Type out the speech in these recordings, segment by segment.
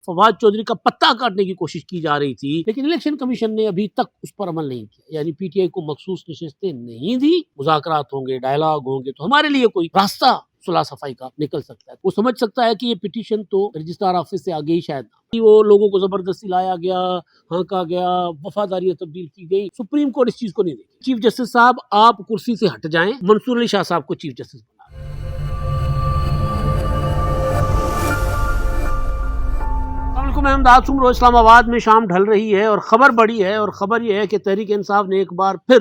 فواد چودھری کا پتہ کاٹنے کی کوشش کی جا رہی تھی، لیکن الیکشن کمیشن نے ابھی تک اس پر عمل نہیں کیا، یعنی پی ٹی آئی کو مخصوص نشستیں نہیں دی۔ مذاکرات ہوں گے، ڈائلاگ ہوں گے تو ہمارے لیے کوئی راستہ صلح صفائی کا نکل سکتا ہے۔ وہ سمجھ سکتا ہے کہ یہ پٹیشن تو رجسٹرار آفس سے آگے ہی شاید نہ، وہ لوگوں کو زبردستی لایا گیا، ہانکا گیا، وفاداریاں تبدیل کی گئی۔ سپریم کورٹ اس چیز کو نہیں دیکھی۔ چیف جسٹس صاحب آپ کرسی سے ہٹ جائیں، منصور علی شاہ صاحب کو چیف جسٹس بنا۔ میں امداد سمرو اسلام آباد میں شام ڈھل رہی ہے اور خبر بڑی ہے، اور خبر یہ ہے کہ تحریک انصاف نے ایک بار پھر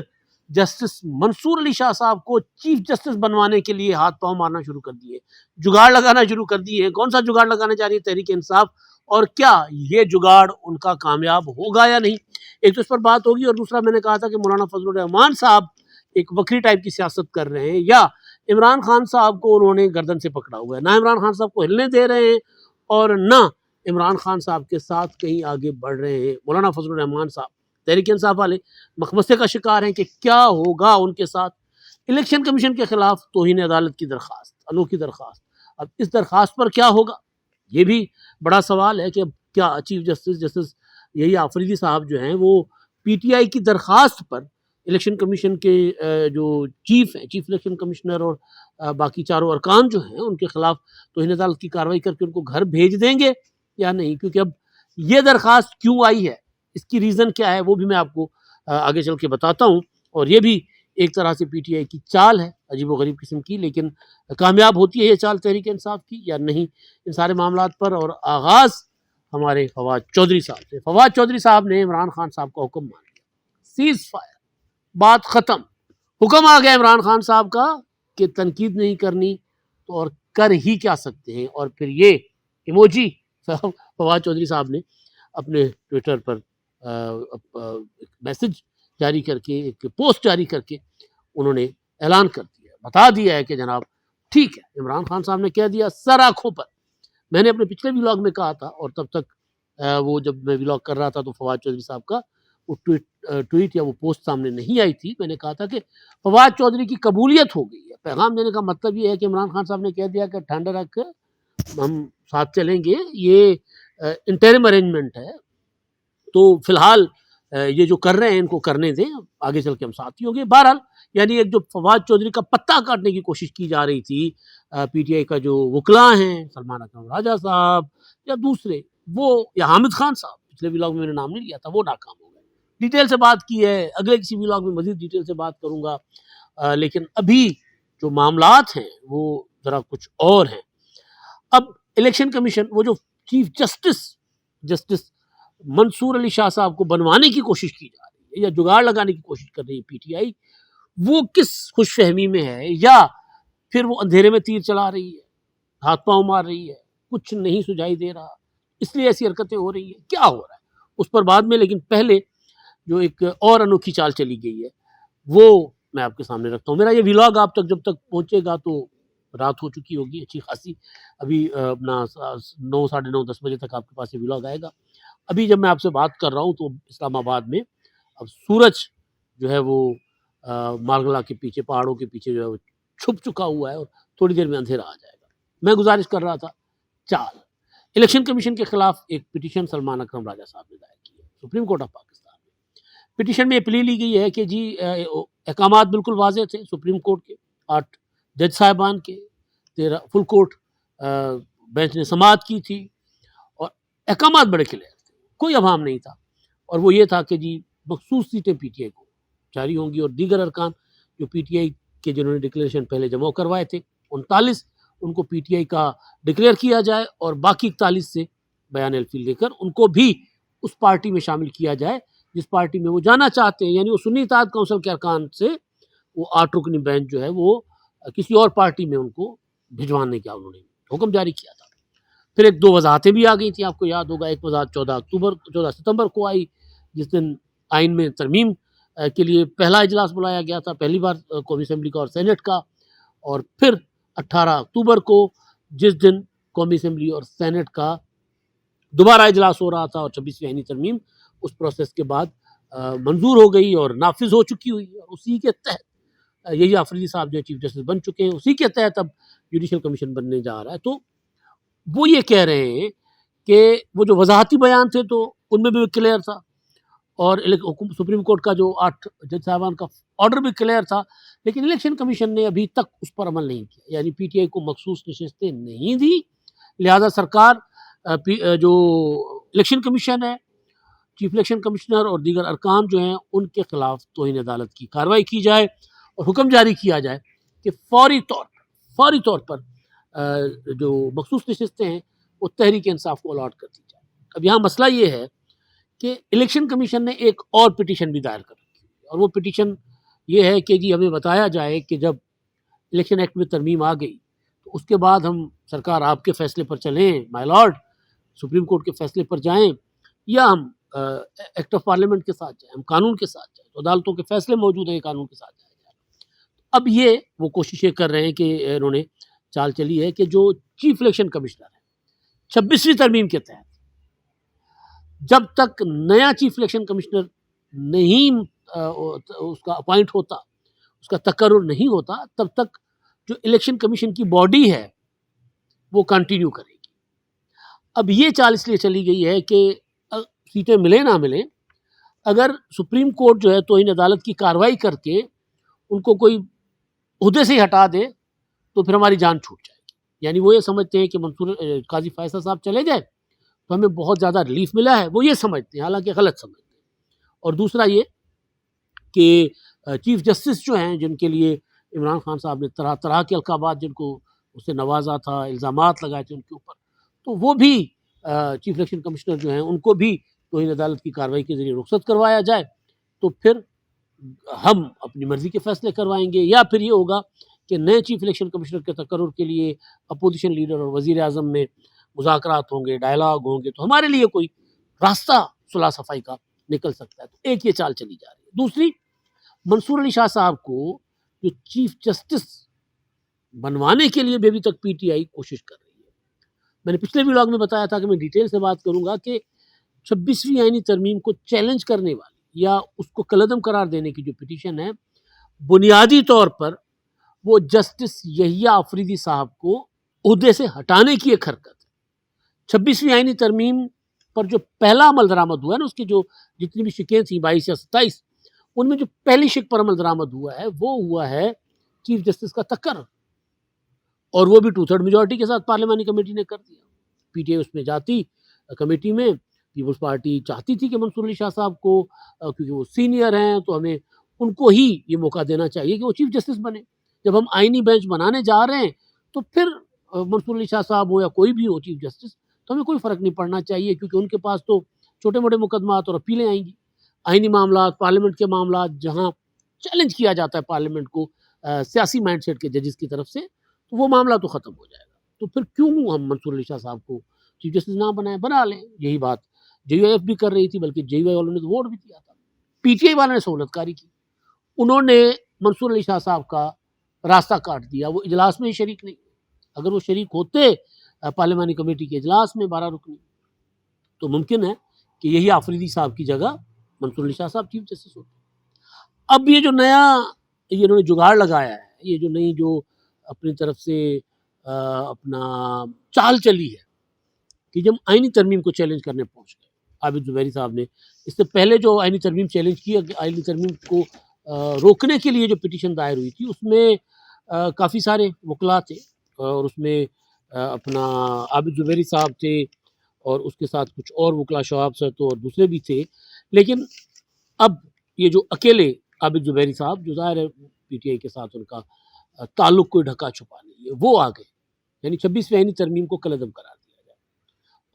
جسٹس منصور علی شاہ صاحب کو چیف جسٹس بنوانے کے لیے ہاتھ پاؤں مارنا شروع کر دیے، جگاڑ لگانا شروع کر دیے۔ کون سا جگاڑ لگانے جا رہی ہے تحریک انصاف، اور کیا یہ جگاڑ ان کا کامیاب ہوگا یا نہیں؟ ایک تو اس پر بات ہوگی، اور دوسرا میں نے کہا تھا کہ مولانا فضل الرحمان صاحب ایک وکری ٹائپ کی سیاست کر رہے ہیں، یا عمران خان صاحب کو انہوں نے گردن سے پکڑا ہوا ہے، نہ عمران خان صاحب کو ہلنے دے رہے ہیں اور نہ عمران خان صاحب کے ساتھ کہیں آگے بڑھ رہے ہیں۔ مولانا فضل الرحمان صاحب تحریک انصاف والے مخمصے کا شکار ہیں کہ کیا ہوگا ان کے ساتھ۔ الیکشن کمیشن کے خلاف توہین عدالت کی درخواست، انوکھی درخواست، اب اس درخواست پر کیا ہوگا یہ بھی بڑا سوال ہے کہ اب کیا چیف جسٹس یہی آفریدی صاحب جو ہیں وہ پی ٹی آئی کی درخواست پر الیکشن کمیشن کے جو چیف ہیں، چیف الیکشن کمشنر اور باقی چاروں ارکان جو ہیں ان کے خلاف توہین عدالت کی کارروائی کر کے ان کو گھر بھیج دیں گے یا نہیں؟ کیونکہ اب یہ درخواست کیوں آئی ہے، اس کی ریزن کیا ہے، وہ بھی میں آپ کو آگے چل کے بتاتا ہوں۔ اور یہ بھی ایک طرح سے پی ٹی آئی کی چال ہے، عجیب و غریب قسم کی، لیکن کامیاب ہوتی ہے یہ چال تحریک انصاف کی یا نہیں، ان سارے معاملات پر۔ اور آغاز ہمارے فواد چودھری صاحب سے۔ فواد چودھری صاحب نے عمران خان صاحب کا حکم مان لیا، سیز فائر، بات ختم، حکم آ گیا عمران خان صاحب کا کہ تنقید نہیں کرنی تو اور کر ہی کیا سکتے ہیں۔ اور پھر یہ ایموجی فواد چودھری صاحب نے اپنے ٹویٹر پر ایک میسج جاری کر کے، ایک پوسٹ جاری کر کے انہوں نے اعلان کر دیا، بتا دیا ہے کہ جناب ٹھیک ہے، عمران خان صاحب نے کہہ دیا سر آنکھوں پر۔ میں نے اپنے پچھلے ولاگ میں کہا تھا، اور تب تک وہ جب میں ولاگ کر رہا تھا تو فواد چودھری صاحب کا وہ ٹویٹ یا وہ پوسٹ سامنے نہیں آئی تھی۔ میں نے کہا تھا کہ فواد چودھری کی قبولیت ہو گئی ہے۔ پیغام دینے کا مطلب یہ ہے کہ عمران خان صاحب نے کہہ دیا کہ ٹھنڈ رکھ، ہم ساتھ چلیں گے، یہ انٹرم ارینجمنٹ ہے، تو فی الحال یہ جو کر رہے ہیں ان کو کرنے دیں، آگے چل کے ہم ساتھی ہوں گے۔ بہرحال یعنی ایک جو فواد چودھری کا پتہ کاٹنے کی کوشش کی جا رہی تھی پی ٹی آئی کا جو وکلاء ہیں، سلمان اکرم راجہ صاحب یا دوسرے، وہ یا حامد خان صاحب، پچھلے ولاگ میں نے نام نہیں لیا تھا، وہ ناکام ہو گئے۔ ڈیٹیل سے بات کی ہے، اگلے کسی ولاگ میں مزید ڈیٹیل سے بات کروں گا، لیکن ابھی جو معاملات ہیں وہ ذرا کچھ اور ہیں۔ اب الیکشن کمیشن وہ جو چیف جسٹس منصور علی شاہ صاحب کو بنوانے کی کوشش کی جا رہی ہے یا جگاڑ لگانے کی کوشش کر رہی ہے پی ٹی آئی، وہ کس خوش فہمی میں ہے، یا پھر وہ اندھیرے میں تیر چلا رہی ہے، ہاتھ پاؤں مار رہی ہے، کچھ نہیں سجائی دے رہا، اس لیے ایسی حرکتیں ہو رہی ہیں، کیا ہو رہا ہے اس پر بعد میں۔ لیکن پہلے جو ایک اور انوکھی چال چلی گئی ہے وہ میں آپ کے سامنے رکھتا ہوں۔ میرا یہ ولاگ آپ تک جب تک پہنچے گا تو رات ہو چکی ہوگی اچھی خاصی، ابھی اپنا 9 ساڑھے 9 10 بجے تک آپ کے پاس یہ ولاگ آئے گا۔ ابھی جب میں آپ سے بات کر رہا ہوں تو اسلام آباد میں اب سورج جو ہے وہ مارگلا کے پیچھے، پہاڑوں کے پیچھے جو ہے وہ چھپ چکا ہوا ہے، اور تھوڑی دیر میں اندھیرا آ جائے گا۔ میں گزارش کر رہا تھا چال، الیکشن کمیشن کے خلاف ایک پٹیشن سلمان اکرم راجہ صاحب نے دائر کی ہے سپریم کورٹ آف پاکستان میں۔ پٹیشن میں یہ پلی لی گئی ہے کہ جی احکامات بالکل واضح تھے سپریم کورٹ کے، 8 جج صاحبان کے، 13 فل کورٹ بینچ نے سماعت کی تھی، اور احکامات بڑے کلیئر تھے، کوئی ابہام نہیں تھا، اور وہ یہ تھا کہ جی مخصوص سیٹیں پی ٹی آئی کو جاری ہوں گی، اور دیگر ارکان جو پی ٹی آئی کے جنہوں نے ڈکلیریشن پہلے جمع کروائے تھے 39 ان کو پی ٹی آئی کا ڈکلیئر کیا جائے، اور باقی 41 سے بیان الفی لے کر ان کو بھی اس پارٹی میں شامل کیا جائے جس پارٹی میں وہ جانا چاہتے ہیں۔ یعنی وہ سنی اتحاد کونسل کے ارکان سے وہ 8 رکنی بینچ جو ہے وہ کسی اور پارٹی میں ان کو بھجوانے کا انہوں نے حکم جاری کیا تھا۔ پھر ایک 2 وضاحتیں بھی آ گئی تھیں، آپ کو یاد ہوگا، ایک وضاحت 14 ستمبر کو آئی جس دن آئین میں ترمیم کے لیے پہلا اجلاس بلایا گیا تھا، پہلی بار قومی اسمبلی کا اور سینٹ کا، اور پھر 18 اکتوبر کو جس دن قومی اسمبلی اور سینٹ کا دوبارہ اجلاس ہو رہا تھا، اور 26ویں آئینی ترمیم اس پروسیس کے بعد منظور ہو گئی اور نافذ ہو چکی ہوئی ہے، اور اسی کے تحت یہی آفریدی صاحب جو چیف جسٹس بن چکے ہیں، اسی کے تحت اب جوڈیشل کمیشن بننے جا رہا ہے۔ تو وہ یہ کہہ رہے ہیں کہ وہ جو وضاحتی بیان تھے تو ان میں بھی کلیئر تھا، اور سپریم کورٹ کا جو 8 جج صاحبان کا آرڈر بھی کلیئر تھا، لیکن الیکشن کمیشن نے ابھی تک اس پر عمل نہیں کیا، یعنی پی ٹی آئی کو مخصوص نشستیں نہیں دی، لہذا سرکار جو الیکشن کمیشن ہے، چیف الیکشن کمشنر اور دیگر ارکان جو ہیں ان کے خلاف توہین عدالت کی کارروائی کی جائے اور حکم جاری کیا جائے کہ فوری طور پر جو مخصوص نشستیں ہیں وہ تحریک انصاف کو الاٹ کر دی جائے۔ اب یہاں مسئلہ یہ ہے کہ الیکشن کمیشن نے ایک اور پٹیشن بھی دائر کر رکھی ہے، اور وہ پٹیشن یہ ہے کہ جی ہمیں بتایا جائے کہ جب الیکشن ایکٹ میں ترمیم آ گئی تو اس کے بعد ہم سرکار آپ کے فیصلے پر چلیں مائی لارڈ، سپریم کورٹ کے فیصلے پر جائیں، یا ہم ایکٹ آف پارلیمنٹ کے ساتھ جائیں، ہم قانون کے ساتھ جائیں، تو عدالتوں کے فیصلے موجود ہیں، قانون کے ساتھ جائیں۔ اب یہ وہ کوششیں کر رہے ہیں کہ انہوں نے چال چلی ہے کہ جو چیف الیکشن کمشنر ہے 26ویں ترمیم کے تحت جب تک نیا چیف الیکشن کمشنر نہیں اس کا اپوائنٹ ہوتا، اس کا تقرر نہیں ہوتا، تب تک جو الیکشن کمیشن کی باڈی ہے وہ کنٹینیو کرے گی۔ اب یہ چال اس لیے چلی گئی ہے کہ سیٹیں ملیں نہ ملیں، اگر سپریم کورٹ جو ہے توہین عدالت کی کارروائی کر کے ان کو کوئی عہدے سے ہی ہٹا دے تو پھر ہماری جان چھوٹ جائے گی، یعنی وہ یہ سمجھتے ہیں کہ منصور قاضی فیصل صاحب چلے گئے تو ہمیں بہت زیادہ ریلیف ملا ہے، وہ یہ سمجھتے ہیں، حالانکہ غلط سمجھتے ہیں۔ اور دوسرا یہ کہ چیف جسٹس جو ہیں جن کے لیے عمران خان صاحب نے طرح طرح کے القابات جن کو اس سے نوازا تھا، الزامات لگائے تھے ان کے اوپر، تو وہ بھی چیف الیکشن کمشنر جو ہیں ان کو بھی توہین عدالت کی کارروائی کے ذریعے رخصت کروایا جائے، تو پھر ہم اپنی مرضی کے فیصلے کروائیں گے، یا پھر یہ ہوگا کہ نئے چیف الیکشن کمشنر کے تقرر کے لیے اپوزیشن لیڈر اور وزیر اعظم میں مذاکرات ہوں گے، ڈائلاگ ہوں گے، تو ہمارے لیے کوئی راستہ صلح صفائی کا نکل سکتا ہے۔ تو ایک یہ چال چلی جا رہی ہے۔ دوسری، منصور علی شاہ صاحب کو جو چیف جسٹس بنوانے کے لیے بھی ابھی تک پی ٹی آئی کوشش کر رہی ہے۔ میں نے پچھلے ولاگ میں بتایا تھا کہ میں ڈیٹیل سے بات کروں گا کہ 26ویں آئینی ترمیم کو چیلنج کرنے والی یا اس کو کالعدم قرار دینے کی جو پٹیشن ہے، بنیادی طور پر وہ جسٹس یحییٰ آفریدی صاحب کو عہدے سے ہٹانے کی ایک حرکت ہے۔ 26ویں آئینی ترمیم پر جو پہلا عمل درآمد ہوا ہے نا، اس کی جو جتنی بھی شکیں تھیں 22 یا 27، ان میں جو پہلی شک پر عمل درآمد ہوا ہے وہ ہوا ہے چیف جسٹس کا تقرر، اور وہ بھی 2/3 میجورٹی کے ساتھ پارلیمانی کمیٹی نے کر دیا۔ پی ٹی آئی اس میں جاتی کمیٹی میں، پیپلز پارٹی چاہتی تھی کہ منصور علی شاہ صاحب کو، کیونکہ وہ سینئر ہیں تو ہمیں ان کو ہی یہ موقع دینا چاہیے کہ وہ چیف جسٹس بنے۔ جب ہم آئینی بینچ بنانے جا رہے ہیں تو پھر منصور علی شاہ صاحب ہو یا کوئی بھی ہو چیف جسٹس، تو ہمیں کوئی فرق نہیں پڑنا چاہیے، کیونکہ ان کے پاس تو چھوٹے موٹے مقدمات اور اپیلیں آئیں گی، آئینی معاملات، پارلیمنٹ کے معاملات جہاں چیلنج کیا جاتا ہے پارلیمنٹ کو سیاسی مائنڈ سیٹ کے ججز کی طرف سے، تو وہ معاملہ تو ختم ہو جائے گا۔ تو پھر کیوں ہم منصور علی شاہ صاحب کو چیف جسٹس نہ بنائیں؟ بنا لیں۔ یہی بات جے یو ایف بھی کر رہی تھی، بلکہ جے یو آئی والوں نے تو ووٹ بھی دیا تھا۔ پی ٹی آئی والوں نے سہولت کاری کی، انہوں نے منصور علی شاہ صاحب کا راستہ کاٹ دیا، وہ اجلاس میں ہی شریک نہیں۔ اگر وہ شریک ہوتے پارلیمانی کمیٹی کے اجلاس میں 12 رکنی، تو ممکن ہے کہ یہی آفریدی صاحب کی جگہ منصور علی شاہ صاحب چیف جسٹس ہوتے۔ اب یہ جو نیا انہوں نے جگاڑ لگایا ہے، یہ جو نئی جو اپنی طرف سے اپنا چال چلی ہے کہ جب آئینی ترمیم کو چیلنج کرنے پہنچ گئے عابد زبیری صاحب نے، اس سے پہلے جو آئینی ترمیم چیلنج کی، آئینی ترمیم کو روکنے کے لیے جو پٹیشن دائر ہوئی تھی، اس میں کافی سارے وکلاء تھے، اور اس میں اپنا عابد زبیری صاحب تھے، اور اس کے ساتھ کچھ اور وکلاء، شہاب سرتو اور دوسرے بھی تھے۔ لیکن اب یہ جو اکیلے عابد زبیری صاحب، جو ظاہر ہے پی ٹی آئی کے ساتھ ان کا تعلق کوئی ڈھکا چھپا نہیں ہے، وہ آ گئے، یعنی 26ویں آئینی ترمیم کو کالعدم قرار دیا جائے،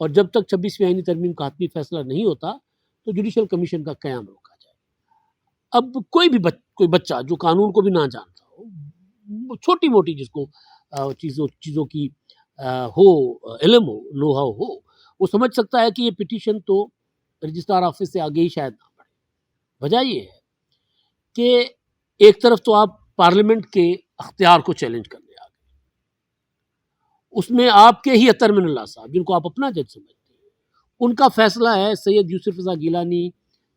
اور جب تک 26ویں آئینی ترمیم کا حتمی فیصلہ نہیں ہوتا تو جوڈیشل کمیشن کا قیام روکا جائے۔ اب کوئی بچہ جو قانون کو بھی نہ جانتا ہو، چھوٹی موٹی جس کو چیزوں کی ہو علم ہو، نو ہاؤ ہو، وہ سمجھ سکتا ہے کہ یہ پٹیشن تو رجسٹرار آفس سے آگے ہی شاید نہ پڑے۔ وجہ یہ ہے کہ ایک طرف تو آپ پارلیمنٹ کے اختیار کو چیلنج کرنے آ گئے، اس میں آپ کے ہی اطہر من اللہ صاحب، جن کو آپ اپنا جج سمجھتے ہیں، ان کا فیصلہ ہے سید یوسف رضا گیلانی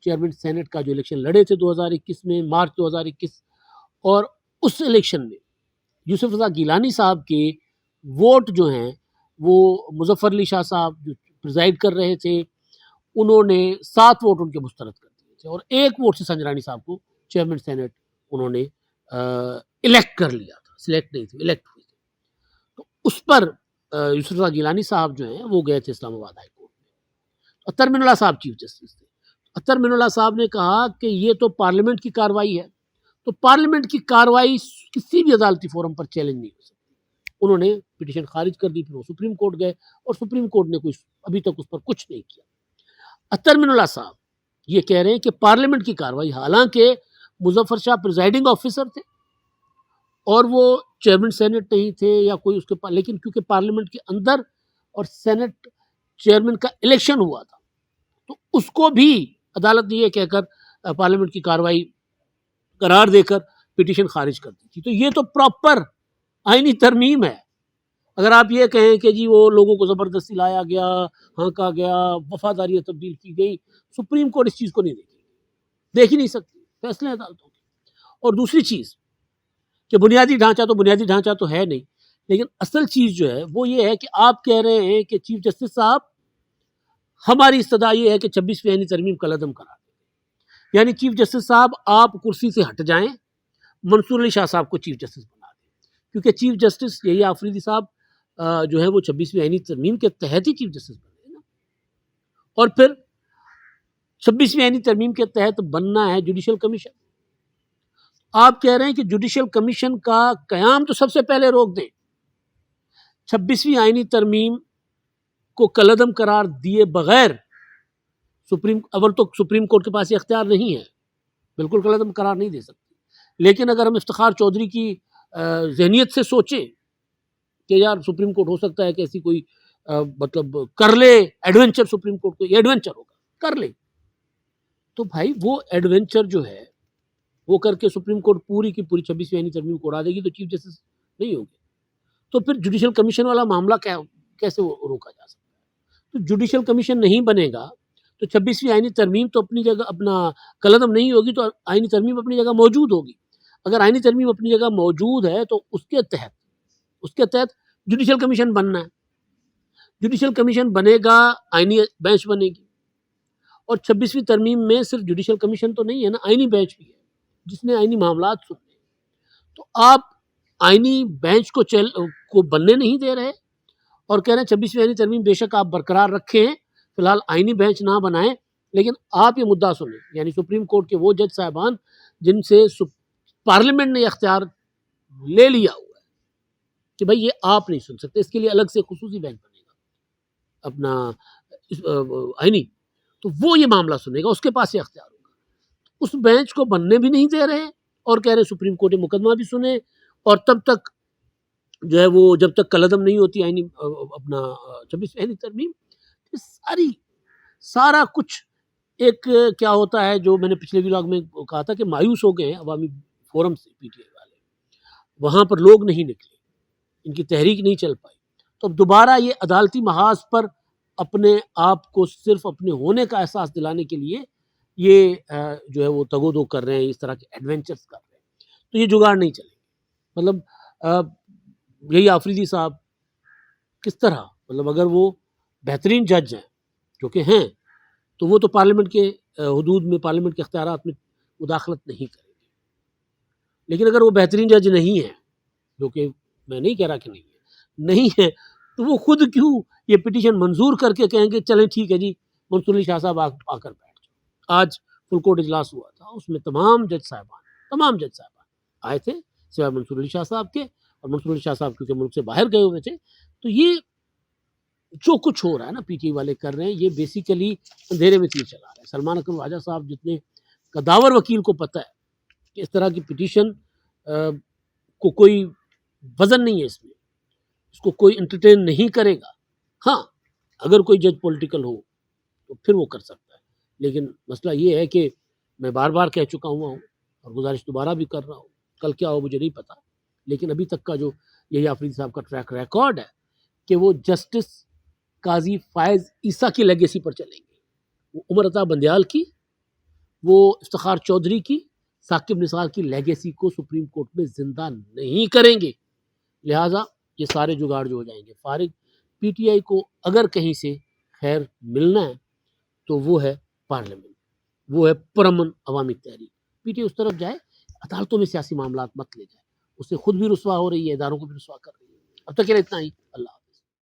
چیئرمین سینٹ کا جو الیکشن لڑے تھے 2021 میں، مارچ 2021، اور اس الیکشن میں یوسف رضا گیلانی صاحب کے ووٹ جو ہیں وہ مظفر علی شاہ صاحب جو پریزائڈ کر رہے تھے، انہوں نے 7 ووٹ ان کے مسترد کر دیے تھے اور 1 ووٹ سے سنجرانی صاحب کو چیئرمین سینٹ انہوں نے الیکٹ کر لیا تھا، سلیکٹ نہیں تھے، الیکٹ ہوئے تھے۔ تو اس پر یوسف رضا گیلانی صاحب جو ہیں وہ گئے تھے اسلام آباد ہائی کورٹ میں۔ اطہر من اللہ صاحب چیف جسٹس تھے۔ اطہر من اللہ صاحب نے کہا کہ یہ تو پارلیمنٹ کی کارروائی ہے، تو پارلیمنٹ کی کارروائی کسی بھی عدالتی فورم پر چیلنج نہیں ہو سکتی۔ انہوں نے پٹیشن خارج کر دی، پھر وہ سپریم کورٹ گئے اور سپریم کورٹ نے ابھی تک اس پر کچھ نہیں کیا۔ اطہر من اللہ صاحب یہ کہہ رہے ہیں کہ پارلیمنٹ کی کارروائی، حالانکہ مظفر شاہ پریزائڈنگ آفیسر تھے اور وہ چیئرمین سینٹ نہیں تھے یا کوئی اس کے پاس، لیکن کیونکہ پارلیمنٹ کے اندر اور سینٹ چیئرمین کا الیکشن ہوا تھا تو اس کو بھی عدالت نے یہ کہہ کر پارلیمنٹ کی کارروائی قرار دے کر پٹیشن خارج کر دی تھی۔ تو یہ تو پراپر آئینی ترمیم ہے۔ اگر آپ یہ کہیں کہ جی وہ لوگوں کو زبردستی لایا گیا، ہانکا گیا، وفاداریاں تبدیل کی گئی، سپریم کورٹ اس چیز کو نہیں دیکھ ہی نہیں سکتی، فیصلے عدالتوں کے۔ اور دوسری چیز کہ بنیادی ڈھانچہ تو ہے نہیں، لیکن اصل چیز جو ہے وہ یہ ہے کہ آپ کہہ رہے ہیں کہ چیف جسٹس صاحب ہماری استدعا یہ ہے کہ 26ویں آئینی ترمیم کا عدم قرار دیں، یعنی چیف جسٹس صاحب آپ کرسی سے ہٹ جائیں، منصور علی شاہ صاحب کو چیف جسٹس بنا دیں، کیونکہ چیف جسٹس یہی آفریدی صاحب جو ہے وہ 26ویں آئینی ترمیم کے تحت ہی چیف جسٹس بنے نا، اور پھر 26ویں آئینی ترمیم کے تحت بننا ہے جوڈیشل کمیشن۔ آپ کہہ رہے ہیں کہ جوڈیشل کمیشن کا قیام تو سب سے پہلے روک دیں، 26ویں آئینی ترمیم کو کالعدم قرار دیے بغیر اول تو سپریم کورٹ کے پاس یہ اختیار نہیں ہے، بالکل کالعدم قرار نہیں دے سکتی، لیکن اگر ہم افتخار چودھری کی ذہنیت سے سوچیں کہ یار سپریم کورٹ ہو سکتا ہے کہ ایسی کوئی مطلب کر لے ایڈونچر، سپریم کورٹ کو یہ ایڈونچر ہوگا، کر لے، تو بھائی وہ ایڈونچر جو ہے وہ کر کے سپریم کورٹ پوری کی پوری 26ویں آئینی ترمیم کو اڑا دے گی تو چیف جسٹس نہیں ہوں گے، تو پھر جوڈیشل کمیشن والا معاملہ کیسے روکا جا سکتا ہے؟ تو جوڈیشل کمیشن نہیں بنے گا تو 26ویں آئینی ترمیم تو اپنی جگہ اپنا کالعدم نہیں ہوگی، تو آئینی ترمیم اپنی جگہ موجود ہوگی۔ اگر آئینی ترمیم اپنی جگہ موجود ہے تو اس کے تحت جوڈیشل کمیشن بننا ہے، جوڈیشل کمیشن بنے گا، آئینی بینچ بنے گی، اور 26ویں ترمیم میں صرف جوڈیشل کمیشن تو نہیں ہے نا، آئینی بینچ بھی ہے جس نے آئینی معاملات سننے، تو آپ آئینی بینچ کو بننے نہیں دے رہے اور کہہ رہے ہیں 26ویں آئینی ترمیم بے شک آپ برقرار رکھیں، فی الحال آئینی بینچ نہ بنائیں، لیکن آپ یہ مدعا سنیں، یعنی سپریم کورٹ کے وہ جج صاحبان جن سے پارلیمنٹ نے اختیار لے لیا ہوا ہے کہ بھائی یہ آپ نہیں سن سکتے، اس کے لیے الگ سے خصوصی بینچ بنے گا اپنا آئینی، تو وہ یہ معاملہ سنے گا، اس کے پاس یہ اختیار ہوگا۔ اس بینچ کو بننے بھی نہیں دے رہے اور کہہ رہے سپریم کورٹ مقدمہ بھی سنے، اور تب تک جو ہے وہ جب تک کالعدم نہیں ہوتی آئینی اپنا 26ویں آئینی ترمیم، سارا کچھ ایک کیا ہوتا ہے جو میں نے پچھلے ولاگ میں کہا تھا کہ مایوس ہو گئے ہیں عوامی فورم سے، پی ٹی آئی والے وہاں پر لوگ نہیں نکلے، ان کی تحریک نہیں چل پائی، تو اب دوبارہ یہ عدالتی محاذ پر اپنے آپ کو صرف اپنے ہونے کا احساس دلانے کے لیے یہ جو ہے وہ تگ و دو کر رہے ہیں، اس طرح کے ایڈونچرز کر رہے ہیں، تو یہ جگاڑ نہیں چلے گا۔ مطلب یہی آفریدی صاحب کس طرح، مطلب اگر وہ بہترین جج ہیں جو کہ ہیں تو وہ تو پارلیمنٹ کے حدود میں، پارلیمنٹ کے اختیارات میں مداخلت نہیں کریں گے، لیکن اگر وہ بہترین جج نہیں ہیں، جو کہ میں نہیں کہہ رہا کہ نہیں ہے، تو وہ خود کیوں یہ پٹیشن منظور کر کے کہیں گے چلیں ٹھیک ہے جی منصور علی شاہ صاحب آ کر بیٹھ جائیں۔ آج فل کورٹ اجلاس ہوا تھا، اس میں تمام جج صاحبان آئے تھے سوائے منصور علی شاہ صاحب کے، اور منصور علی شاہ صاحب کیونکہ ملک سے باہر گئے ہوئے تھے۔ تو یہ جو کچھ ہو رہا ہے نا پی ٹی آئی والے کر رہے ہیں، یہ بیسیکلی اندھیرے میں تیر چلا رہا ہے۔ سلمان اکرم راجہ صاحب جتنے قداور وکیل کو پتہ ہے کہ اس طرح کی پٹیشن کو کوئی وزن نہیں ہے، اس کو کوئی انٹرٹین نہیں کرے گا۔ ہاں اگر کوئی جج پولیٹیکل ہو تو پھر وہ کر سکتا ہے، لیکن مسئلہ یہ ہے کہ میں بار بار کہہ چکا ہوا ہوں اور گزارش دوبارہ بھی کر رہا ہوں، کل کیا ہو مجھے نہیں پتا، لیکن ابھی تک کا جو یہی آفریدی صاحب کا ٹریک ریکارڈ ہے کہ وہ جسٹس قاضی فائز عیسیٰ کی لیگیسی پر چلیں گے، وہ عمر عطا بندیال کی، وہ افتخار چودھری کی، ثاقب نثار کی لیگیسی کو سپریم کورٹ میں زندہ نہیں کریں گے، لہٰذا یہ سارے جگاڑ جو ہو جائیں گے فارغ۔ پی ٹی آئی کو اگر کہیں سے خیر ملنا ہے تو وہ ہے پارلیمنٹ، وہ ہے پرامن عوامی تحریک۔ پی ٹی آئی اس طرف جائے، عدالتوں میں سیاسی معاملات مت لے جائے، اس سے خود بھی رسوا ہو رہی ہے، اداروں کو بھی رسوا کر رہی ہے۔ اب تک کے لیے اتنا ہی، اللہ